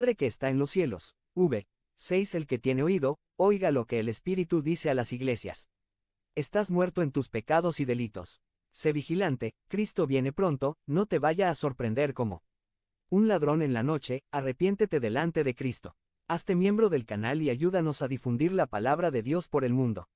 Padre que está en los cielos. V. 6. El que tiene oído, oiga lo que el Espíritu dice a las iglesias. Estás muerto en tus pecados y delitos. Sé vigilante, Cristo viene pronto, no te vaya a sorprender como un ladrón en la noche, arrepiéntete delante de Cristo. Hazte miembro del canal y ayúdanos a difundir la palabra de Dios por el mundo.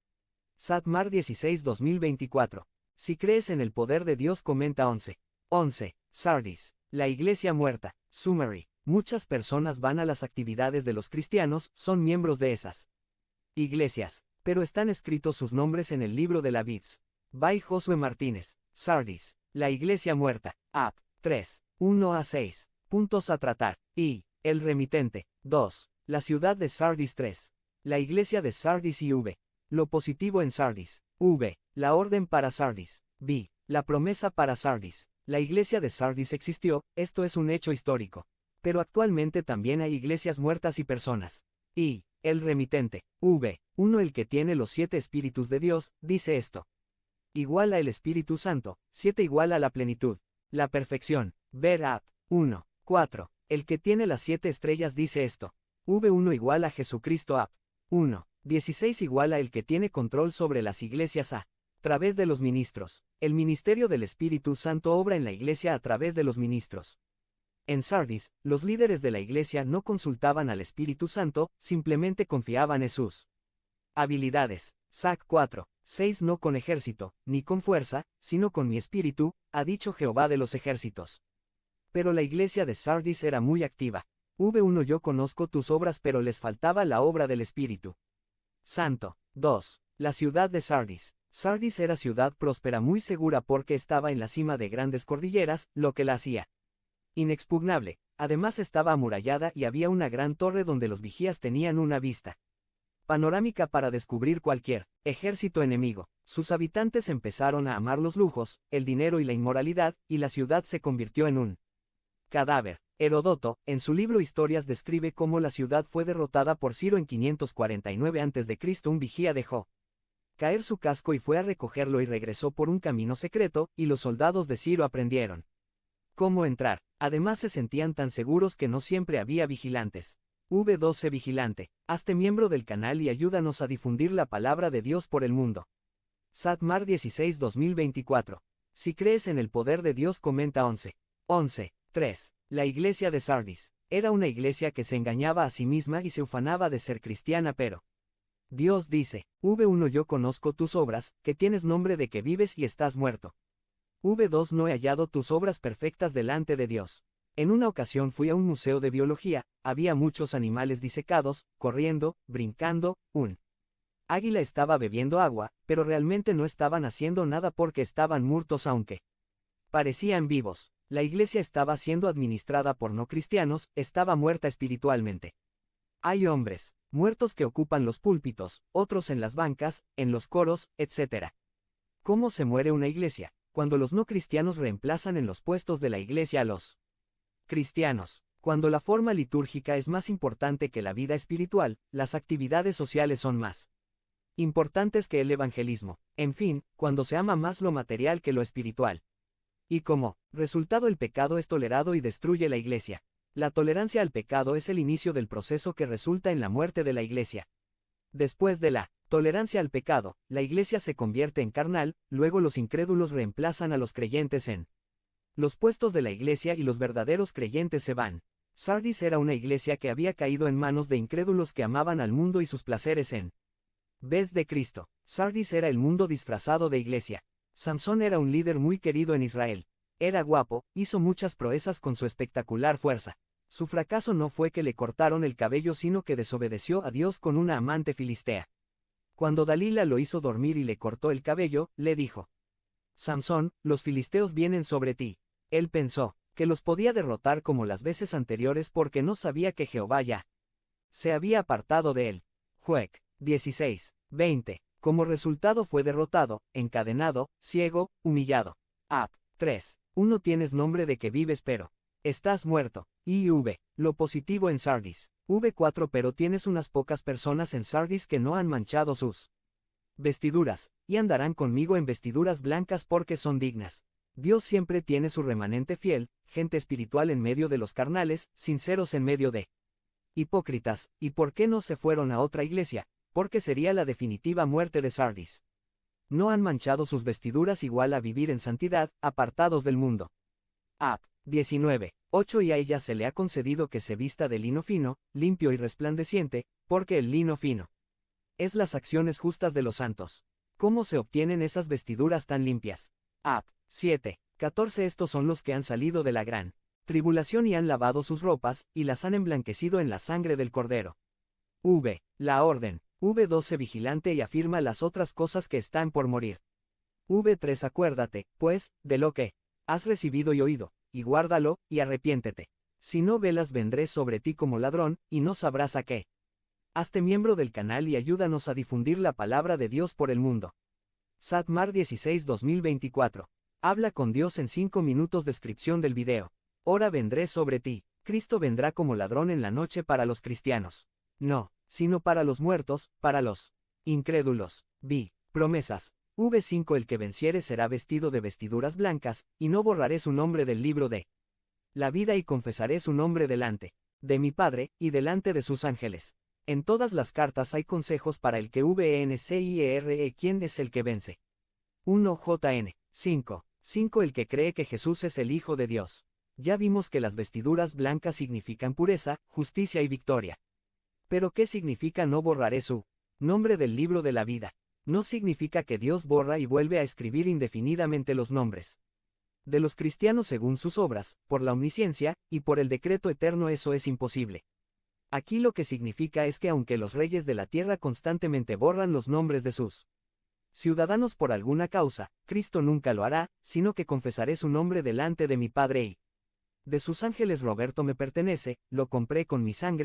Satmar 16-2024. Si crees en el poder de Dios, comenta 11. 11. Sardis. La iglesia muerta. Summary. Muchas personas van a las actividades de los cristianos, son miembros de esas iglesias, pero están escritos sus nombres en el libro de la Vids. By Josué Martínez. Sardis. La iglesia muerta. Ap. 3. 1 a 6. Puntos a tratar. I. El remitente. 2. La ciudad de Sardis. 3. La iglesia de Sardis y V. Lo positivo en Sardis. V. La orden para Sardis. B. La promesa para Sardis. La iglesia de Sardis existió, esto es un hecho histórico. Pero actualmente también hay iglesias muertas y personas. I. El remitente. V. 1. El que tiene los 7 espíritus de Dios, dice esto. Igual a el Espíritu Santo. 7 igual a la plenitud. La perfección. Ver Ap. 1. 4. El que tiene las 7 estrellas dice esto. V1 igual a Jesucristo Ap. 1. 16 igual a el que tiene control sobre las iglesias a través de los ministros. El ministerio del Espíritu Santo obra en la iglesia a través de los ministros. En Sardis, los líderes de la iglesia no consultaban al Espíritu Santo, simplemente confiaban en sus habilidades. Sac 4. 6 No con ejército, ni con fuerza, sino con mi espíritu, ha dicho Jehová de los ejércitos. Pero la iglesia de Sardis era muy activa. V1 Yo conozco tus obras, pero les faltaba la obra del Espíritu Santo. 2. La ciudad de Sardis. Sardis era ciudad próspera, muy segura porque estaba en la cima de grandes cordilleras, lo que la hacía inexpugnable. Además estaba amurallada y había una gran torre donde los vigías tenían una vista panorámica para descubrir cualquier ejército enemigo. Sus habitantes empezaron a amar los lujos, el dinero y la inmoralidad, y la ciudad se convirtió en un cadáver. Heródoto, en su libro Historias, describe cómo la ciudad fue derrotada por Ciro en 549 a.C. Un vigía dejó caer su casco y fue a recogerlo y regresó por un camino secreto, y los soldados de Ciro aprendieron cómo entrar. Además se sentían tan seguros que no siempre había vigilantes. V12 Vigilante, hazte miembro del canal y ayúdanos a difundir la palabra de Dios por el mundo. Satmar 16-2024. Si crees en el poder de Dios, comenta 11. 11. 3. La iglesia de Sardis. Era una iglesia que se engañaba a sí misma y se ufanaba de ser cristiana, pero Dios dice, V1 Yo conozco tus obras, que tienes nombre de que vives y estás muerto. V2 No he hallado tus obras perfectas delante de Dios. En una ocasión fui a un museo de biología, había muchos animales disecados, corriendo, brincando, un águila estaba bebiendo agua, pero realmente no estaban haciendo nada porque estaban muertos aunque parecían vivos. La iglesia estaba siendo administrada por no cristianos, estaba muerta espiritualmente. Hay hombres muertos que ocupan los púlpitos, otros en las bancas, en los coros, etc. ¿Cómo se muere una iglesia? Cuando los no cristianos reemplazan en los puestos de la iglesia a los cristianos. Cuando la forma litúrgica es más importante que la vida espiritual, las actividades sociales son más importantes que el evangelismo. En fin, cuando se ama más lo material que lo espiritual. Y como resultado, el pecado es tolerado y destruye la iglesia. La tolerancia al pecado es el inicio del proceso que resulta en la muerte de la iglesia. Después de la tolerancia al pecado, la iglesia se convierte en carnal, luego los incrédulos reemplazan a los creyentes en los puestos de la iglesia y los verdaderos creyentes se van. Sardis era una iglesia que había caído en manos de incrédulos que amaban al mundo y sus placeres en vez de Cristo. Sardis era el mundo disfrazado de iglesia. Sansón era un líder muy querido en Israel. Era guapo, hizo muchas proezas con su espectacular fuerza. Su fracaso no fue que le cortaron el cabello, sino que desobedeció a Dios con una amante filistea. Cuando Dalila lo hizo dormir y le cortó el cabello, le dijo: Sansón, los filisteos vienen sobre ti. Él pensó que los podía derrotar como las veces anteriores porque no sabía que Jehová ya se había apartado de él. Juec 16, 20. Como resultado fue derrotado, encadenado, ciego, humillado. Ap 3. 1 Tienes nombre de que vives, pero estás muerto. IV. Lo positivo en Sardis. V4 Pero tienes unas pocas personas en Sardis que no han manchado sus vestiduras, y andarán conmigo en vestiduras blancas porque son dignas. Dios siempre tiene su remanente fiel, gente espiritual en medio de los carnales, sinceros en medio de Hipócritas, ¿y por qué no se fueron a otra iglesia? Porque sería la definitiva muerte de Sardis. No han manchado sus vestiduras igual a vivir en santidad, apartados del mundo. Ap. 19. 8 Y a ella se le ha concedido que se vista de lino fino, limpio y resplandeciente, porque el lino fino es las acciones justas de los santos. ¿Cómo se obtienen esas vestiduras tan limpias? Ap. 7. 14 Estos son los que han salido de la gran tribulación y han lavado sus ropas, y las han emblanquecido en la sangre del Cordero. V. La orden. V12 Vigilante y afirma las otras cosas que están por morir. V3 Acuérdate, pues, de lo que has recibido y oído, y guárdalo, y arrepiéntete. Si no velas vendré sobre ti como ladrón, y no sabrás a qué. Hazte miembro del canal y ayúdanos a difundir la palabra de Dios por el mundo. Satmar 16-2024. Habla con Dios en 5 minutos. Descripción del video. Ahora vendré sobre ti. Cristo vendrá como ladrón en la noche para los cristianos. No, sino para los muertos, para los incrédulos. Vi. Promesas. V5 El que venciere será vestido de vestiduras blancas, y no borraré su nombre del libro de la vida y confesaré su nombre delante de mi Padre, y delante de sus ángeles. En todas las cartas hay consejos para el que vence. ¿Quién es el que vence? 1 JN. 5 El que cree que Jesús es el Hijo de Dios. Ya vimos que las vestiduras blancas significan pureza, justicia y victoria. Pero ¿qué significa no borraré su nombre del libro de la vida? No significa que Dios borra y vuelve a escribir indefinidamente los nombres de los cristianos según sus obras, por la omnisciencia, y por el decreto eterno. Eso es imposible. Aquí lo que significa es que aunque los reyes de la tierra constantemente borran los nombres de sus ciudadanos por alguna causa, Cristo nunca lo hará, sino que confesaré su nombre delante de mi Padre y de sus ángeles. Roberto me pertenece, lo compré con mi sangre.